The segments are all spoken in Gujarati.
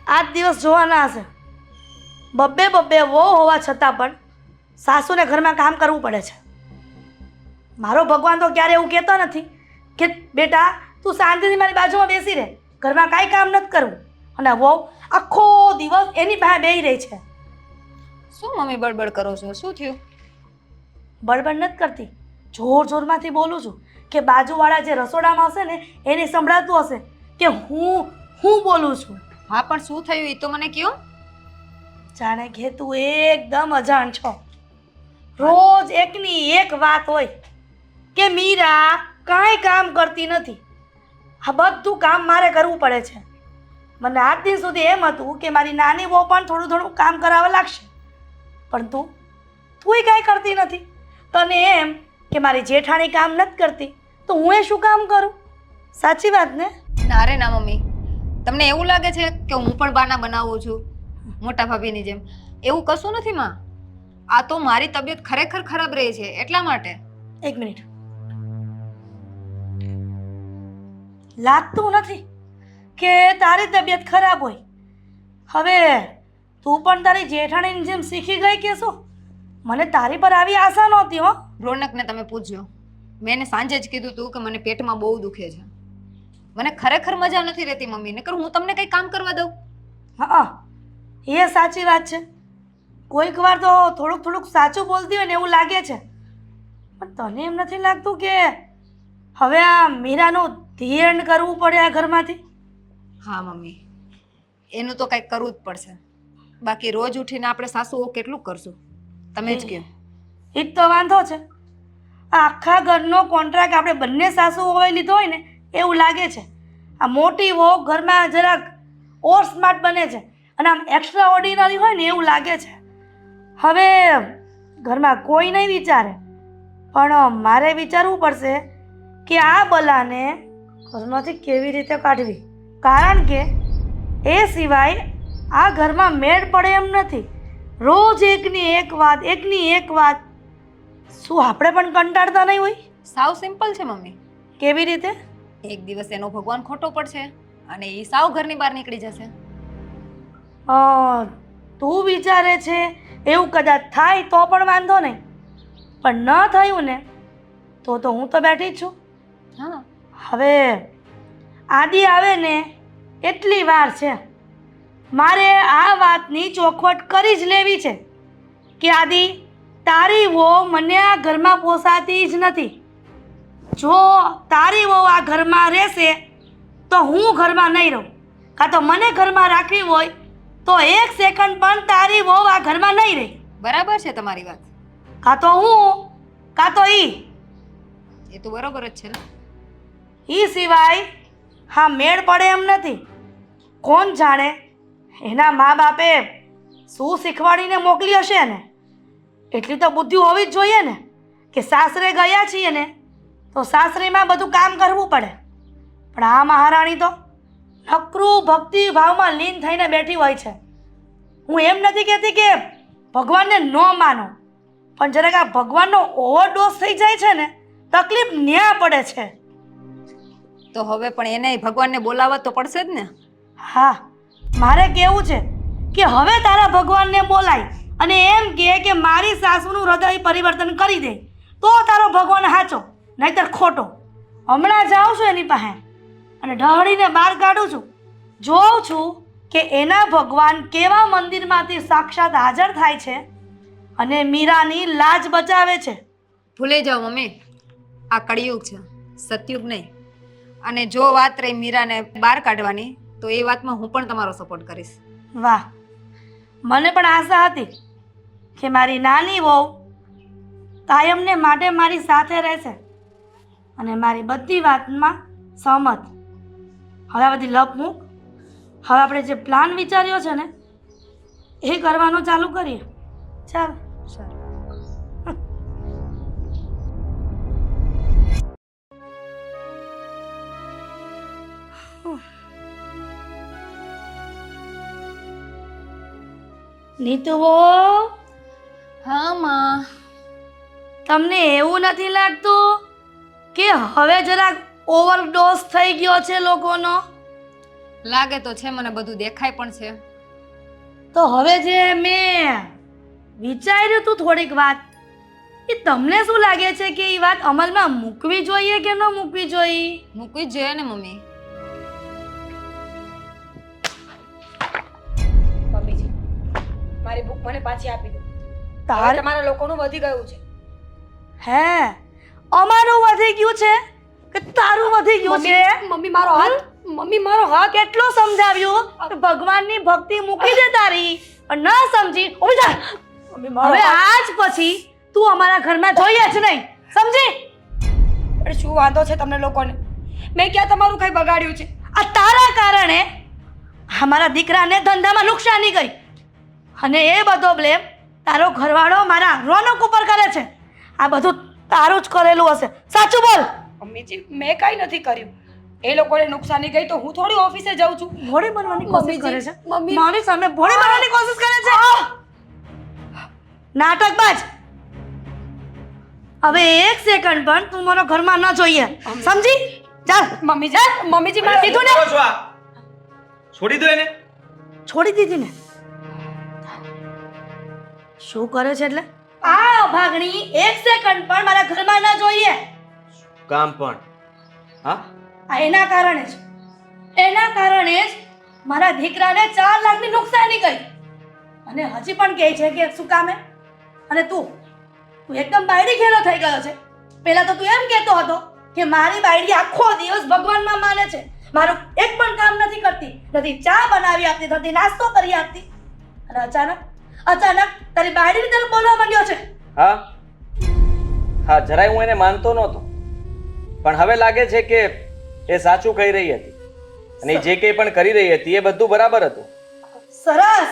આજ દિવસ જોવાના હશે. બબ્બે બબ્બે વહુ હોવા છતાં પણ સાસુને ઘરમાં કામ કરવું પડે છે. મારો ભગવાન તો ક્યારે એવું કહેતો નથી કે બેટા તું શાંતિથી મારી બાજુમાં બેસી રહે, ઘરમાં કાંઈ કામ નથી કરવું. અને વહુ આખો દિવસ એની પાસે બેસી રહી છે. શું મમ્મી બડબડ કરો છો? શું થયું? બળબડ નથી કરતી, જોર જોરમાંથી બોલું છું કે બાજુવાળા જે રસોડામાં હશે ને એને સંભળાતું હશે કે હું બોલું છું. હા, પણ શું થયું એ તો મને કહો. જાણે કે તું એકદમ અજાણ છો. રોજ એકની એક વાત હોય કે મીરા કાંઈ કામ કરતી નથી, આ બધું કામ મારે કરવું પડે છે. મને આજ દિન સુધી એમ હતું કે મારી નાની બહુ પણ થોડું થોડું કામ કરાવવા લાગશે, પણ તુંય કાંઈ કરતી નથી. તને એમ કે મારી જેઠાણી કામ નથી કરતી તો હું એ શું કામ કરું? સાચી વાત ને? ના રે ના મમ્મી, તમને એવું લાગે છે કે હું પણ બાના બનાવું છું મોટા ભાભીની જેમ? એવું કશું નથી માં. આ તો મારી તબિયત ખરેખર ખરાબ રહી છે એટલા માટે. એક મિનિટ, લાગતું નથી કે તારી તબિયત ખરાબ હોય. હવે તું પણ તારી જેઠાણીની જેમ શીખી ગઈ કે શું? મને તારી પર આવી આશા નહોતી હો. રોનકને તમે પૂછજો, મેં એને સાંજે જ કીધું તું કે મને પેટમાં બહુ દુખે છે. મને ખરેખર મજા નથી રહેતી મમ્મી, નકર હું તમને કંઈ કામ કરવા દઉં? હા, એ સાચી વાત છે. કોઈક વાર તો થોડુંક થોડુંક સાચું બોલતી હોય ને એવું લાગે છે, પણ તને એમ નથી લાગતું કે હવે આ મીરાનું ધ્યાન કરવું પડે આ ઘરમાંથી? હા મમ્મી, એનું તો કંઈક કરવું જ પડશે. બાકી રોજ ઉઠીને આપણે સાસુઓ કેટલું કરશું? તમે જ કહો. એ જ તો વાંધો છે. આ આખા ઘરનો કોન્ટ્રાક્ટ આપણે બંને સાસુઓએ લીધો હોય ને એવું લાગે છે. આ મોટી વહુ ઘરમાં જરાક ઓર સ્માર્ટ બને છે અને આમ એક્સ્ટ્રા ઓર્ડિનરી હોય ને એવું લાગે છે. હવે ઘરમાં કોઈ નહીં વિચારે, પણ મારે વિચારવું પડશે કે આ બલાને ઘરમાંથી કેવી રીતે કાઢવી, કારણ કે એ સિવાય આ ઘરમાં મેળ પડે એમ નથી. રોજ એકની એક વાત, એકની એક વાત. શું આપણે પણ કંટાળતા નહીં હોય? સાવ સિમ્પલ છે મમ્મી. કેવી રીતે? એક દિવસ એનો ભગવાન ખોટો પડશે અને એ સાવ ઘરની બહાર નીકળી જશે. તું વિચારે છે એવું કદાચ થાય તો પણ વાંધો નહીં, પણ ન થયું ને તો હું તો બેઠી જ છું. હા, હવે આદિ આવે ને એટલી વાર છે. મારે આ વાતની ચોખવટ કરી જ લેવી છે કે આદિ, તારી વહુ મને આ ઘરમાં પોસાતી જ નથી. જો તારી વહુ આ ઘરમાં રહેશે તો હું ઘરમાં નહીં રહું, કાં તો મને ઘરમાં રાખવી હોય તો એક સેકન્ડ પણ તારી વહુ આ ઘરમાં નહીં રહે. બરાબર છે તમારી વાત. કાં તો હું કાં તો ઈ. એ તો બરોબર જ છે ને. ઈ સિવાય હા મેળ પડે એમ નથી. કોણ જાણે એના મા બાપે શું શીખવાડીને મોકલી હશે ને? એટલી તો બુદ્ધિ હોવી જ જોઈએ ને કે સાસરે ગયા છીએ ને તો સાસરીમાં બધું કામ કરવું પડે. પણ આ મહારાણી તો નકરું ભક્તિ ભાવમાં લીન થઈને બેઠી હોય છે. હું એમ નથી કહેતી કે ભગવાનને ન માનો, પણ જરાક આ ભગવાનનો ઓવરડોઝ થઈ જાય છે ને તકલીફ ન્યા પડે છે. તો હવે પણ એને ભગવાનને બોલાવવા તો પડશે જ ને. હા, મારે કહેવું છે કે હવે તારા ભગવાનને બોલાય અને એમ કહે કે મારી સાસુનું હૃદય પરિવર્તન કરી દે તો તારો ભગવાન સાચો, નહીતર ખોટો. હમણાં જાઉં છું એની પાસે અને ઢળીને બહાર કાઢું છું. જોઉં છું કે એના ભગવાન કેવા મંદિરમાંથી સાક્ષાત હાજર થાય છે અને મીરાની લાજ બચાવે છે. ભૂલી જાઓ મમ્મી, આ કળિયુગ છે, સતયુગ નહીં. અને જો વાત રહી મીરાને બહાર કાઢવાની તો એ વાતમાં હું પણ તમારો સપોર્ટ કરીશ. વાહ, મને પણ આશા હતી કે મારી નાની વહુ કાયમને માટે મારી સાથે રહેશે અને મારી બધી વાતમાં સહમત. હવે આ બધી લપ મૂક. હવે આપણે જે પ્લાન વિચાર્યો છે ને એ કરવાનો ચાલુ કરીએ. ચાલ. નીતુ વહુ, હા માં. તમને એવું નથી લાગતું કે હવે જરાક ઓવરડોઝ થઈ ગયો છે લોકોનો? લાગે તો છે, મને બધું દેખાય પણ છે. તો હવે જે મેં વિચાર્યું તું થોડીક વાત, એ તમને શું લાગે છે કે એ વાત અમલમાં મૂકવી જોઈએ કે ન મૂકવી જોઈએ? મૂકવી જ જોઈએ ને મમ્મી. મમ્મીજી, મારી બુક મને પાછી આપી દો. તાર તમારા લોકોનું વધી ગયું છે. હે અમારું વધી ગયું છે કે તારું વધી ગયું છે? મમ્મી મારો હાથ, મમ્મી મારો હાથ. કેટલો સમજાવ્યું કે ભગવાનની ભક્તિ મૂકી દે તારી, પણ ન સમજી. ઊભી થા. મમ્મી મારો હવે હાથ. આજ પછી તું અમારા ઘરમાં જોઈએ જ નહીં, સમજી? અરે શું વાંધો છે તમને લોકોને? મેં ક્યાં તમારું કઈ બગાડ્યું છે? આ તારા કારણે અમારા દીકરાને ધંધામાં નુકસાની ગઈ, અને એ બધો બ્લેમ તારો ઘરવાળો મારા રોનક ઉપર કરે છે. આ બધું તારું જ કરેલું હશે, સાચું બોલ. મમ્મીજી, મેં કાંઈ નથી કર્યું. એ લોકોને નુકસાની ગઈ તો હું થોડી ઓફિસે જાઉં છું. ભોળી બનવાની કોશિશ કરે છે, મમ્મી. મારી સામે ભોળી બનવાની કોશિશ કરે છે. નાટકબાજ. હવે એક સેકન્ડ પણ તું મારો ઘરમાં ન જોઈએ, સમજી? ચાલ મમ્મીજી, મમ્મીજી મારે કીધું ને, કરો છો આ? છોડી દો એને. છોડી દીધી ને. શું કરે છે એટલે? આ ભાગણી એક સેકન્ડ પણ મારા ઘરમાં ન જોઈએ. કામ પણ હા આ એના કારણે જ, એના કારણે જ મારા દીકરાને 4 લાખની નુકસાની ગઈ, અને હજી પણ કહે છે કે શું કામે. અને તું એકદમ બાયડી ખેલો થઈ ગયો છે. પહેલા તો તું એમ કહેતો હતો કે મારી બાયડી આખો દિવસ ભગવાનમાં માને છે, મારું એક પણ કામ નથી કરતી, નથી ચા બનાવી આપતી, નથી નાસ્તો કરી આપતી, અને અચાનક તારી બાયડીની તરફ બોલવા માંડ્યો છે. હા હા જરાય હું એને માનતો નહોતો, પણ હવે લાગે છે કે એ સાચું કહી રહી હતી, અને એ જે કંઈ પણ કરી રહી હતી એ બધું બરાબર હતું. સરસ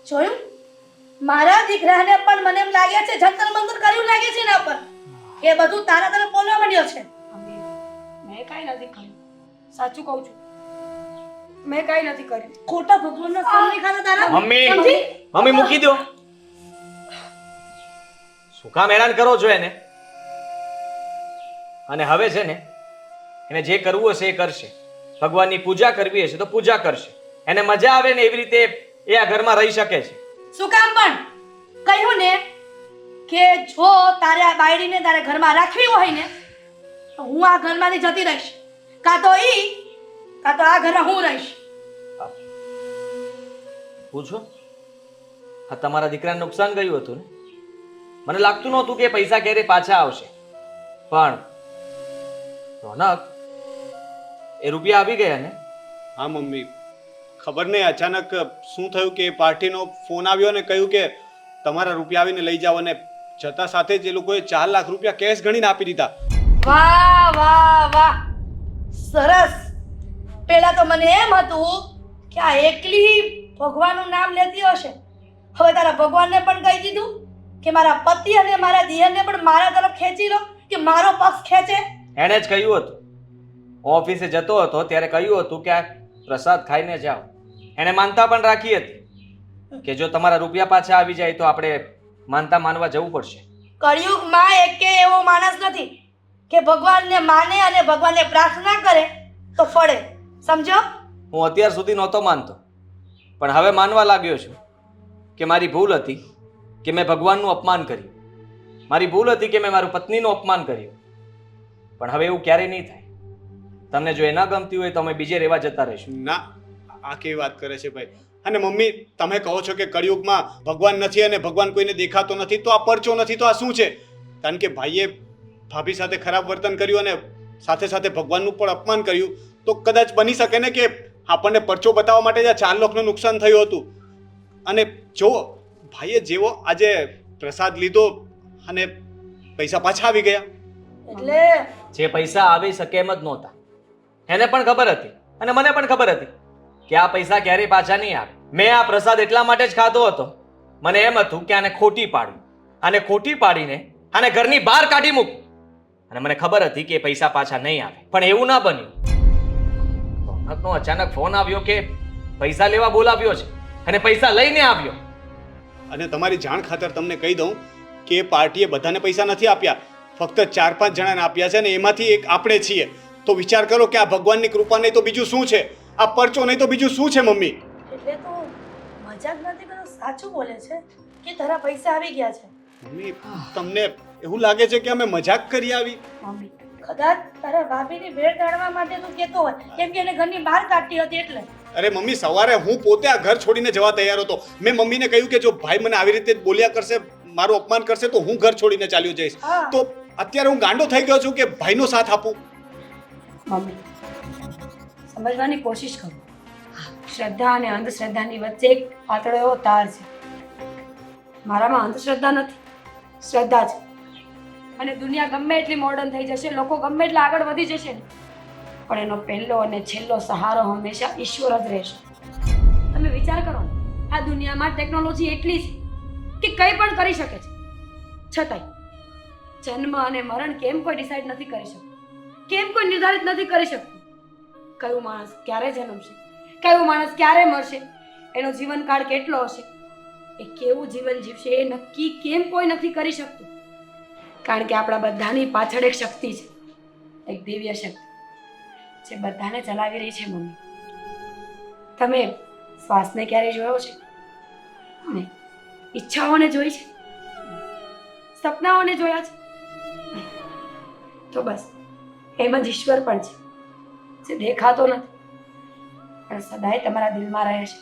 જોયું? મારા દીકરાને પણ મને એમ લાગે છે જંતર મંતર કર્યું લાગે છે એના પર. એ બધું તારા તરફ બોલવા માંડ્યો છે. મમ્મી, મેં કાંઈ નથી કર્યું. સાચું કહું છું, મેં કાંઈ નથી કર્યું. ખોટા ભગવાનનો સમ નહીં ખાતા તારા. મમ્મી સમજી? મમ્મી મૂકી દો. શું કામ હેરાન કરો છો એને? અને હવે છે ને એને જે કરવું હશે એ કરશે. ભગવાનની પૂજા કરવી હશે તો પૂજા કરશે. એને મજા આવે ને એવી રીતે એ આ ઘરમાં રહી શકે છે. શું કામ પણ કહ્યું ને કે જો તારે આ બાયડીને તારે ઘરમાં રાખવી હોય ને તો હું આ ઘરમાંથી જતી રહીશ, કાં તો આ ઘરમાં હું રહીશ. પૂછો, હા તમારા દીકરાને નુકસાન ગયું હતું ને? મને લાગતું નહોતું કે પૈસા ક્યારે પાછા આવશે, પણ રોનક એ રૂપિયા આવી ગયા ને? હા મમ્મી, ખબર નહીં અચાનક શું થયું કે પાર્ટીનો ફોન આવ્યો ને કહ્યું કે તમારા રૂપિયા આવીને લઈ જાઓ, અને જતા સાથે જ એ લોકોએ 4 લાખ રૂપિયા કેશ ગણીને આપી દીધા. વાહ વાહ વાહ, સરસ. પહેલા તો મને એમ હતું કે આ એકલી ભગવાનનું નામ લેતી હશે, હવે તારા ભગવાનને પણ કહી દીધું કે મારા પતિ અને મારા દિયરને પણ મારા તરફ ખેંચી લો, કે મારો પક્ષ ખેંચે. એણે જ કહ્યું હતું, હું ઓફિસે જતો હતો ત્યારે કહ્યું હતું કે આ પ્રસાદ ખાઈને જાઓ. એણે માનતા પણ રાખી હતી કે જો તમારા રૂપિયા પાછા આવી જાય તો આપણે માનતા માનવા જવું પડશે. કળિયુગમાં એકે એવો માણસ નથી કે ભગવાનને માને અને ભગવાનને પ્રાર્થના કરે તો ફળે, સમજો? હું અત્યાર સુધી નહોતો માનતો, પણ હવે માનવા લાગ્યો છું કે મારી ભૂલ હતી કે મેં ભગવાનનું અપમાન કર્યું, મારી ભૂલ હતી કે મેં મારી પત્નીનું અપમાન કર્યું. પણ હવે એવું ક્યારેય નહીં થાય. તમને જો એ ન ગમતી હોય તો અમે બીજે રહેવા જતા રહીશું. ના, આ કેવી વાત કરે છે ભાઈ? અને મમ્મી, તમે કહો છો કે કળિયુગમાં ભગવાન નથી અને ભગવાન કોઈને દેખાતો નથી, તો આ પરચો નથી તો આ શું છે? કારણ કે ભાઈએ ભાભી સાથે ખરાબ વર્તન કર્યું અને સાથે સાથે ભગવાનનું પણ અપમાન કર્યું, તો કદાચ બની શકે ને કે આપણને પરચો બતાવવા માટે જ આ 4 લાખનું નુકસાન થયું હતું. અને જો ભાઈએ જેવો આજે પ્રસાદ લીધો અને પૈસા પાછા આવી ગયા, એટલે જે પૈસા આવી શકે એમ જ નહોતા. એને પણ ખબર હતી અને મને પણ ખબર હતી કે આ પૈસા ક્યારેય પાછા નહીં આવે. મેં આ પ્રસાદ એટલા માટે જ ખાધો હતો, મને એમ હતું કે આને ખોટી પાડું, આને ખોટી પાડીને આને ઘરની બહાર કાઢી મૂકું, અને મને ખબર હતી કે પૈસા પાછા નહીં આવે. પણ એવું ના બન્યું. રોનકનો અચાનક ફોન આવ્યો કે પૈસા લેવા બોલાવ્યો છે અને પૈસા લઈને આવ્યો. અને તમારી જાણ ખાતર તમને કહી દઉં કે પાર્ટીએ બધાને પૈસા નથી આપ્યા, ફક્ત 4-5 જણાને આપ્યા છે, અને એમાંથી એક આપણે છીએ. તો વિચાર કરો કે આ ભગવાનની કૃપા નહીં તો બીજું શું છે? આ પરચો નહીં તો બીજું શું છે મમ્મી? એટલે તું મજાક નથી કરતો, સાચું બોલે છે કે તારા પૈસા આવી ગયા છે? મમ્મી તમને એવું લાગે છે કે અમે મજાક કરી આવી? મમ્મી કદાચ તારા ભાભીની ભેળ કાઢવા માટે તું કહેતો હોય, કેમ કે એને ઘરની બહાર કાઢતી હતી એટલે. અરે મમ્મી સવારે હું પોતે આ ઘર છોડીને જવા તૈયાર હતો. મેં મમ્મીને કહ્યું કે જો ભાઈ મને આવી રીતે બોલ્યા કરશે, મારું અપમાન કરશે તો હું ઘર છોડીને ચાલ્યો જઈશ. હા. તો અત્યારે હું ગાંડો થઈ ગયો છું કે ભાઈનો સાથ આપું. મમ્મી સમજવાની કોશિશ કરો. શ્રદ્ધા અને અંધશ્રદ્ધાની વચ્ચે એક પાતળો એવો તાર છે. મારામાં અંધશ્રદ્ધા નથી, શ્રદ્ધા છે. અને દુનિયા ગમે એટલી મોડર્ન થઈ જશે, લોકો ગમે એટલા આગળ વધી જશે ને, પણ એનો પહેલો અને છેલ્લો સહારો હંમેશા ઈશ્વર જ રહેશે. તમે વિચાર કરો ને, આ દુનિયામાં ટેકનોલોજી એટલી છે કે કંઈ પણ કરી શકે છે, છતાંય જન્મ અને મરણ કેમ કોઈ ડિસાઈડ નથી કરી શકતું, કેમ કોઈ નિર્ધારિત નથી કરી શકતું. કયો માણસ ક્યારે જન્મશે, કયો માણસ ક્યારે મરશે, એનો જીવનકાળ કેટલો હશે, એ કેવું જીવન જીવશે એ નક્કી કેમ કોઈ નથી કરી શકતું. કારણ કે આપણા બધાની પાછળ એક શક્તિ છે, એક દિવ્ય શક્તિ જે બધાને ચલાવી રહી છે. મમ્મી તમે શ્વાસને ક્યારે જોયો છે? નહીં. ઈચ્છાઓને જોઈ છે? સપનાઓને જોયા છે? તો બસ એમ જ ઈશ્વર પણ છે, જે દેખાતો નથી પણ સદાય તમારા દિલમાં રહે છે.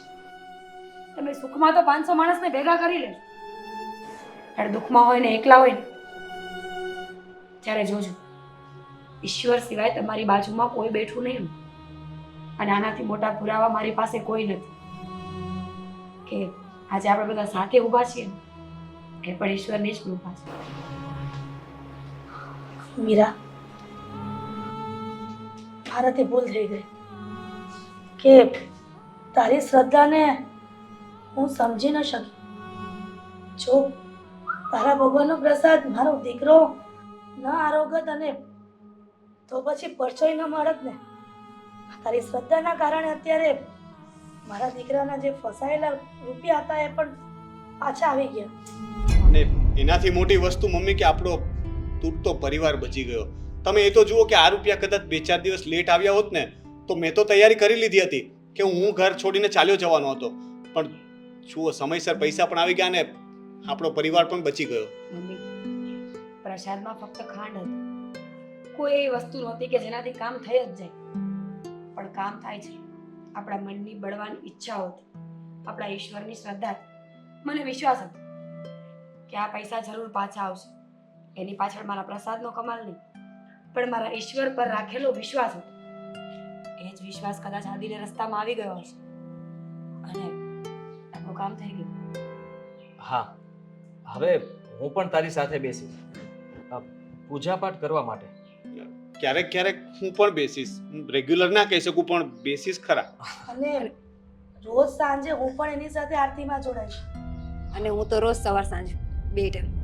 તમે સુખમાં તો 500 માણસને ભેગા કરી લેજો, પણ દુઃખમાં હોય ને એકલા હોય ને ત્યારે જોજો ઈશ્વર સિવાય તમારી બાજુમાં કોઈ બેઠું નહીં હોય. અને આનાથી મોટા પુરાવા મારી પાસે કોઈ નથી કે આજે આપણે બધા સાથે ઊભા છીએ ને, એ પણ ઈશ્વરની જ કૃપા છે. મીરા, મારાથી ભૂલ થઈ ગઈ કે તારી શ્રદ્ધાને હું સમજી ન શકી. જો તારા ભગવાનનો પ્રસાદ મારો દીકરો ન આરોગત અને તો પછી પરચોય ન મળત ને. તારી શ્રદ્ધાના કારણે અત્યારે મારા દીકરાના જે ફસાયેલા રૂપિયા હતા એ પણ પાછા આવી ગયા. અને એનાથી મોટી વસ્તુ મમ્મી કે આપણો તૂટતો પરિવાર બચી ગયો. તમે એ તો જુઓ કે આ રૂપિયા કદાચ 2-4 દિવસ લેટ આવ્યા હોત ને તો મેં તો તૈયારી કરી લીધી હતી કે હું ઘર છોડીને ચાલ્યો જવાનો હતો. પણ જુઓ સમયસર પૈસા પણ આવી ગયા ને આપણો પરિવાર પણ બચી ગયો. મમ્મી પ્રસાદમાં ફક્ત ખાંડ હતી, કોઈ એવી વસ્તુ નહોતી કે જેનાથી કામ થઈ જ જાય. પણ કામ થાય છે આપણા મનની બળવાની ઈચ્છાઓથી, આપણા ઈશ્વરની શ્રદ્ધાથી. મને વિશ્વાસ હતો કે આ પૈસા જરૂર પાછા આવશે. એની પાછળ મારા પ્રસાદનો કમાલ નહીં, પણ મારા ઈશ્વર પર રાખેલો વિશ્વાસ હતો. એ જ વિશ્વાસ કદાચ આદિને રસ્તામાં આવી ગયો હશે અને આપણું કામ થઈ ગયું. હા, હવે હું પણ તારી સાથે બેસીશ પૂજાપાઠ કરવા માટે. ક્યારેક ક્યારેક હું પણ બેસીશ, રેગ્યુલર ના કહી શકું પણ બેસીશ ખરા. અને રોજ સાંજે હું પણ એની સાથે આરતીમાં જોડાઈશ. અને હું તો રોજ સવાર સાંજ 2 ટાઈમ